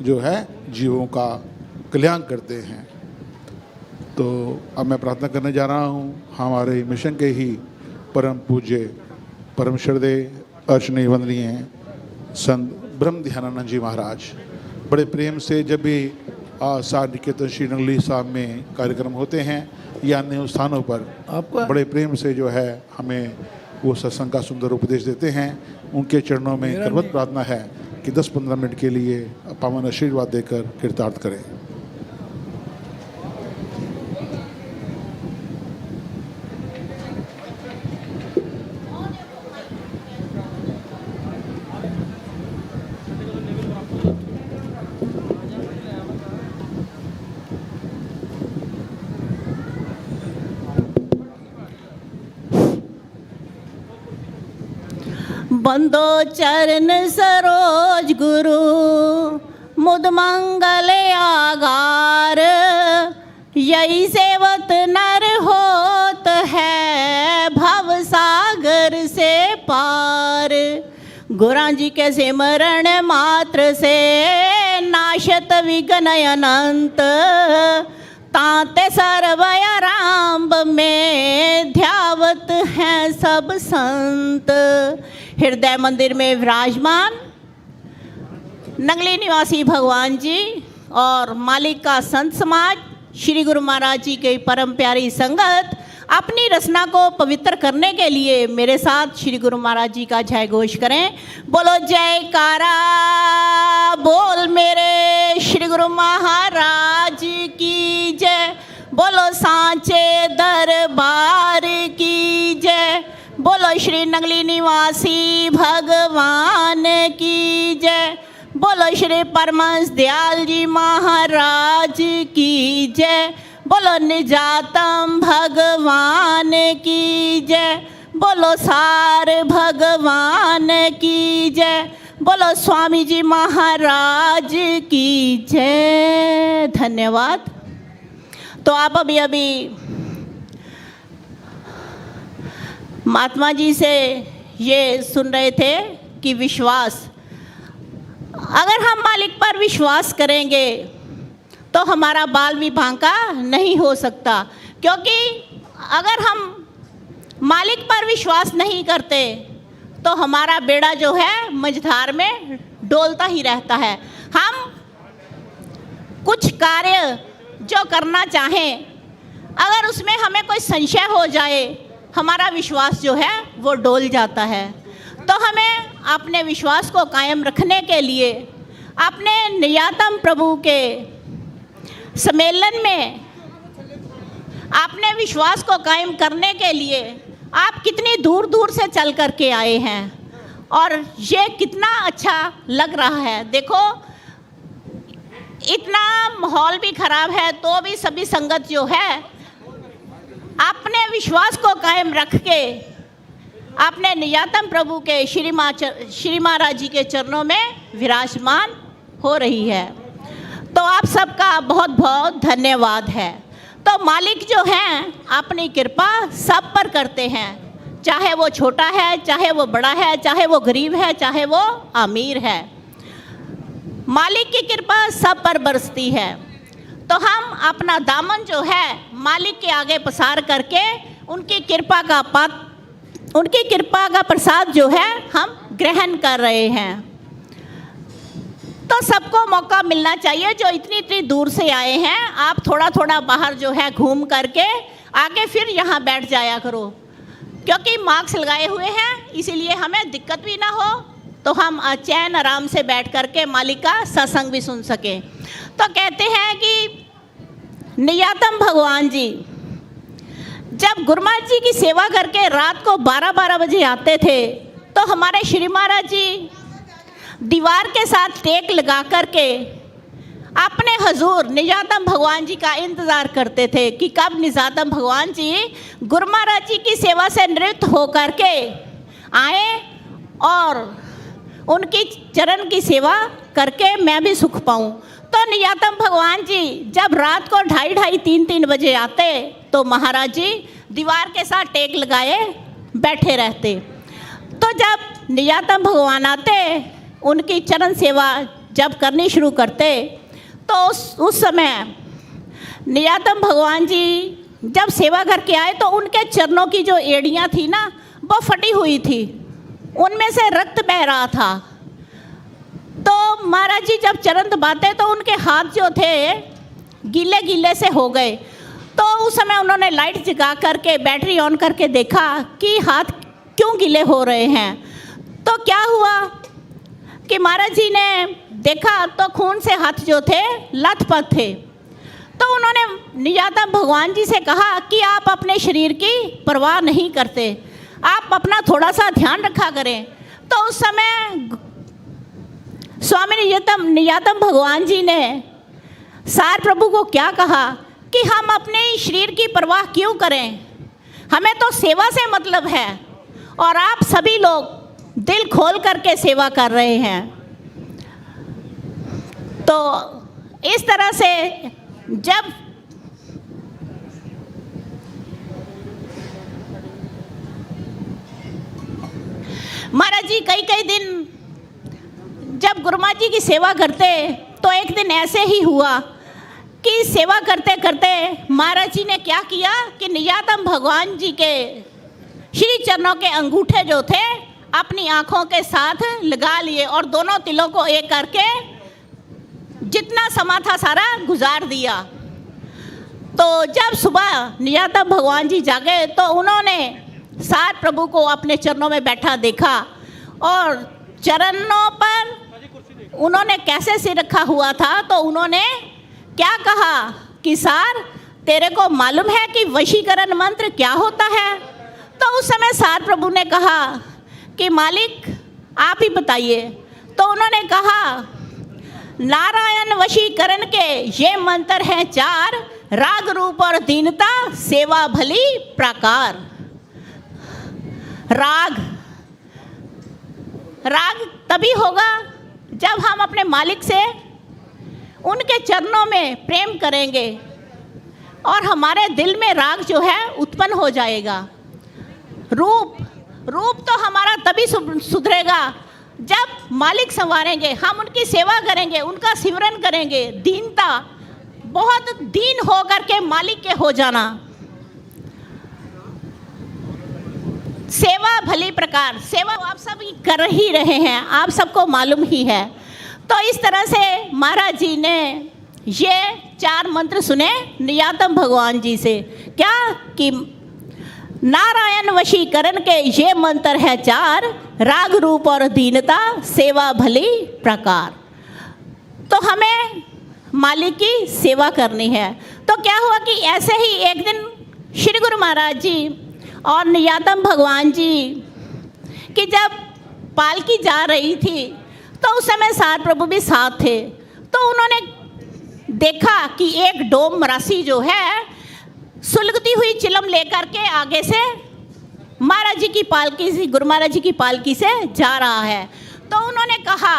जो है जीवों का कल्याण करते हैं। तो अब मैं प्रार्थना करने जा रहा हूँ हमारे मिशन के ही परम पूज्य परम श्रद्धेय अर्चनीय वंदनीय संत ब्रह्म ध्यानानंद जी महाराज बड़े प्रेम से जब भी सार निकेतन श्री नंगली साहब में कार्यक्रम होते हैं या अन्य स्थानों पर बड़े प्रेम से जो है हमें वो सत्संग का सुंदर उपदेश देते हैं। उनके चरणों में करवत प्रार्थना है कि 10-15 मिनट के लिए पावन आशीर्वाद देकर कृतार्थ करें। बंदो चरण सरोज गुरु मुद मंगल आगार, यही सेवत नर होत है भव सागर से पार। गुरां जी के सिमरण मात्र से नाशत विघ्न अनंत, ताते सर्व आरंभ में ध्यावत हैं सब संत। हृदय मंदिर में विराजमान नंगली निवासी भगवान जी और मालिक का संत समाज श्री गुरु महाराज जी के परम प्यारी संगत अपनी रचना को पवित्र करने के लिए मेरे साथ श्री गुरु महाराज जी का जय घोष करें। बोलो जयकारा बोल मेरे श्री गुरु महाराज की जय। बोलो सांचे दरबार की जय। बोलो श्री नंगली निवासी भगवान की जय। बोलो श्री परमहंस दयाल जी महाराज की जय। बोलो निजातम भगवान की जय। बोलो सार भगवान की जय। बोलो स्वामी जी महाराज की जय। धन्यवाद। तो आप अभी महात्मा जी से ये सुन रहे थे कि विश्वास, अगर हम मालिक पर विश्वास करेंगे तो हमारा बाल भी बांका नहीं हो सकता, क्योंकि अगर हम मालिक पर विश्वास नहीं करते तो हमारा बेड़ा जो है मझधार में डोलता ही रहता है। हम कुछ कार्य जो करना चाहें, अगर उसमें हमें कोई संशय हो जाए, हमारा विश्वास जो है वो डोल जाता है। तो हमें अपने विश्वास को कायम रखने के लिए अपने नियातम प्रभु के सम्मेलन में अपने विश्वास को कायम करने के लिए आप कितनी दूर दूर से चल कर के आए हैं और ये कितना अच्छा लग रहा है। देखो, इतना माहौल भी खराब है तो भी सभी संगत जो है अपने विश्वास को कायम रख के अपने नियातम प्रभु के श्री महाराज जी के चरणों में विराजमान हो रही है। तो आप सबका बहुत बहुत धन्यवाद है। तो मालिक जो हैं अपनी कृपा सब पर करते हैं, चाहे वो छोटा है, चाहे वो बड़ा है, चाहे वो गरीब है, चाहे वो अमीर है। मालिक की कृपा सब पर बरसती है। तो हम अपना दामन जो है मालिक के आगे पसार करके उनकी कृपा का प्रसाद जो है हम ग्रहण कर रहे हैं। तो सबको मौका मिलना चाहिए, जो इतनी इतनी दूर से आए हैं, आप थोड़ा थोड़ा बाहर जो है घूम करके आके फिर यहाँ बैठ जाया करो, क्योंकि मास्क लगाए हुए हैं, इसीलिए हमें दिक्कत भी ना हो, तो हम चैन आराम से बैठ करके मालिक का सत्संग भी सुन सकें। तो कहते हैं कि नियातम भगवान जी जब गुरु महाराज जी की सेवा करके रात को 12-12 बजे आते थे, तो हमारे श्री महाराज जी दीवार के साथ टेक लगा करके अपने हजूर निजातम भगवान जी का इंतज़ार करते थे कि कब निजातम भगवान जी गुरु महाराज जी की सेवा से निवृत्त होकर के आए और उनकी चरण की सेवा करके मैं भी सुख पाऊँ। तो निजातम भगवान जी जब रात को 2:30-3 बजे आते तो महाराज जी दीवार के साथ टेक लगाए बैठे रहते। तो जब निजातम भगवान आते, उनकी चरण सेवा जब करनी शुरू करते तो उस समय नियातम भगवान जी जब सेवा करके आए तो उनके चरणों की जो एड़ियाँ थी ना वो फटी हुई थी, उनमें से रक्त बह रहा था। तो महाराज जी जब चरण दबाते तो उनके हाथ जो थे गीले गीले से हो गए। तो उस समय उन्होंने लाइट जगा करके बैटरी ऑन करके देखा कि हाथ क्यों गीले हो रहे हैं। तो क्या हुआ कि महाराज जी ने देखा तो खून से हाथ जो थे लथपथ थे। तो उन्होंने नियातम भगवान जी से कहा कि आप अपने शरीर की परवाह नहीं करते, आप अपना थोड़ा सा ध्यान रखा करें। तो उस समय स्वामी नियातम भगवान जी ने सार प्रभु को क्या कहा कि हम अपने शरीर की परवाह क्यों करें, हमें तो सेवा से मतलब है और आप सभी लोग दिल खोल करके सेवा कर रहे हैं। तो इस तरह से जब महाराज जी कई दिन जब गुरु माँ जी की सेवा करते तो एक दिन ऐसे ही हुआ कि सेवा करते करते महाराज जी ने क्या किया कि नियातम भगवान जी के श्री चरणों के अंगूठे जो थे अपनी आँखों के साथ लगा लिए और दोनों तिलों को एक करके जितना समा था सारा गुजार दिया। तो जब सुबह नियातम भगवान जी जागे तो उन्होंने सार प्रभु को अपने चरणों में बैठा देखा और चरणों पर उन्होंने कैसे सिर रखा हुआ था। तो उन्होंने क्या कहा कि सार तेरे को मालूम है कि वशीकरण मंत्र क्या होता है। तो उस समय सार प्रभु ने कहा कि मालिक आप ही बताइए। तो उन्होंने कहा नारायण वशीकरण के ये मंत्र हैं 4, राग रूप और दीनता, सेवा भली प्राकार। राग तभी होगा जब हम अपने मालिक से उनके चरणों में प्रेम करेंगे और हमारे दिल में राग जो है उत्पन्न हो जाएगा। रूप तो हमारा तभी सुधरेगा जब मालिक संवारेंगे, हम उनकी सेवा करेंगे, उनका सिमरन करेंगे। दीनता, बहुत दीन हो करके मालिक के हो जाना। सेवा भली प्रकार, सेवा आप सब कर ही रहे हैं, आप सबको मालूम ही है। तो इस तरह से महाराज जी ने ये 4 मंत्र सुने नियातम भगवान जी से, क्या कि नारायण वशीकरण के ये मंत्र है 4, राग रूप और दीनता, सेवा भली प्रकार। तो हमें मालिक की सेवा करनी है। तो क्या हुआ कि ऐसे ही एक दिन श्री गुरु महाराज जी और नियातम भगवान जी की जब पालकी जा रही थी तो उस समय सार प्रभु भी साथ थे। तो उन्होंने देखा कि एक डोम मरासी जो है सुलगती हुई चिलम लेकर के आगे से महाराज जी की पालकी से, गुरु महाराज जी की पालकी से जा रहा है। तो उन्होंने कहा,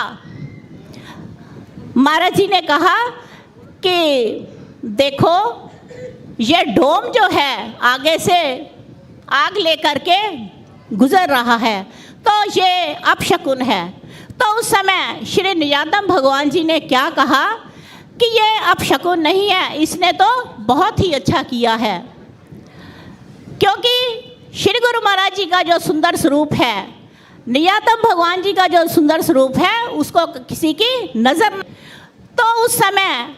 महाराज जी ने कहा कि देखो ये डोम जो है आगे से आग लेकर के गुजर रहा है, तो ये अपशकुन है। तो उस समय श्री नियातम भगवान जी ने क्या कहा कि ये अपशकुन नहीं है, इसने तो बहुत ही अच्छा किया है। क्योंकि श्री गुरु महाराज जी का जो सुंदर स्वरूप है, नियातम भगवान जी का जो सुंदर स्वरूप है, उसको किसी की नज़र। तो उस समय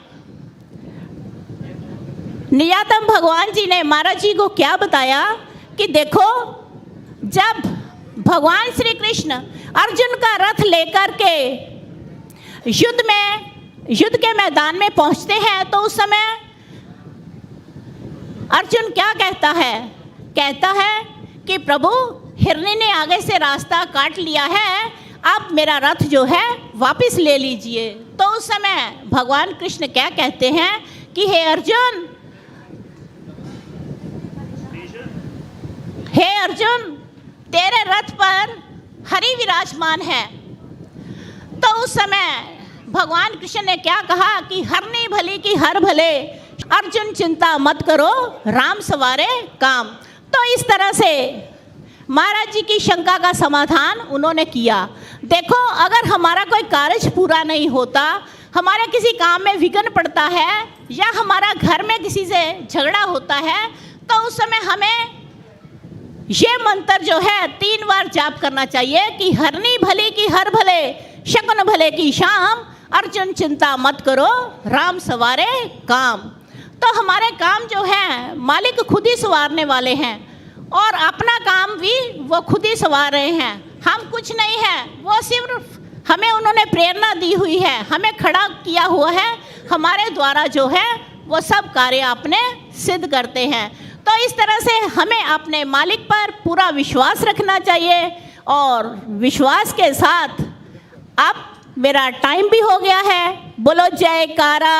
नियातम भगवान जी ने महाराज जी को क्या बताया कि देखो जब भगवान श्री कृष्ण अर्जुन का रथ लेकर के युद्ध के मैदान में पहुंचते हैं तो उस समय अर्जुन क्या कहता है कि प्रभु हिरनी ने आगे से रास्ता काट लिया है, अब मेरा रथ जो है वापस ले लीजिए। तो उस समय भगवान कृष्ण क्या कहते हैं कि हे अर्जुन तेरे रथ पर हरि विराजमान है। तो उस समय भगवान कृष्ण ने क्या कहा कि हरनी भली की हर भले, अर्जुन चिंता मत करो, राम सवारे काम। तो इस तरह से महाराज जी की शंका का समाधान उन्होंने किया। देखो, अगर हमारा कोई कार्य पूरा नहीं होता, हमारे किसी काम में विघ्न पड़ता है या हमारा घर में किसी से झगड़ा होता है, तो उस समय हमें ये मंत्र जो है 3 बार जाप करना चाहिए कि हरनी भली की हर भले, शकुन भले की शाम, अर्जुन चिंता मत करो, राम सवारे काम। तो हमारे काम जो है मालिक खुद ही संवारने वाले हैं और अपना काम भी वो खुद ही संवार रहे हैं। हम कुछ नहीं है, वो सिर्फ हमें उन्होंने प्रेरणा दी हुई है, हमें खड़ा किया हुआ है, हमारे द्वारा जो है वो सब कार्य अपने सिद्ध करते हैं। तो इस तरह से हमें अपने मालिक पर पूरा विश्वास रखना चाहिए और विश्वास के साथ अब मेरा टाइम भी हो गया है। बोलो जयकारा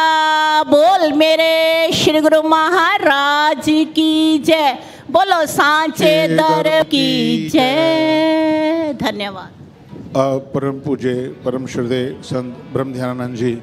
बोल मेरे श्री गुरु महाराज की जय, बोलो सांचे दर की जय। धन्यवाद। परम पूज्य परम श्रद्धेय संत ब्रह्म ध्यानानंद जी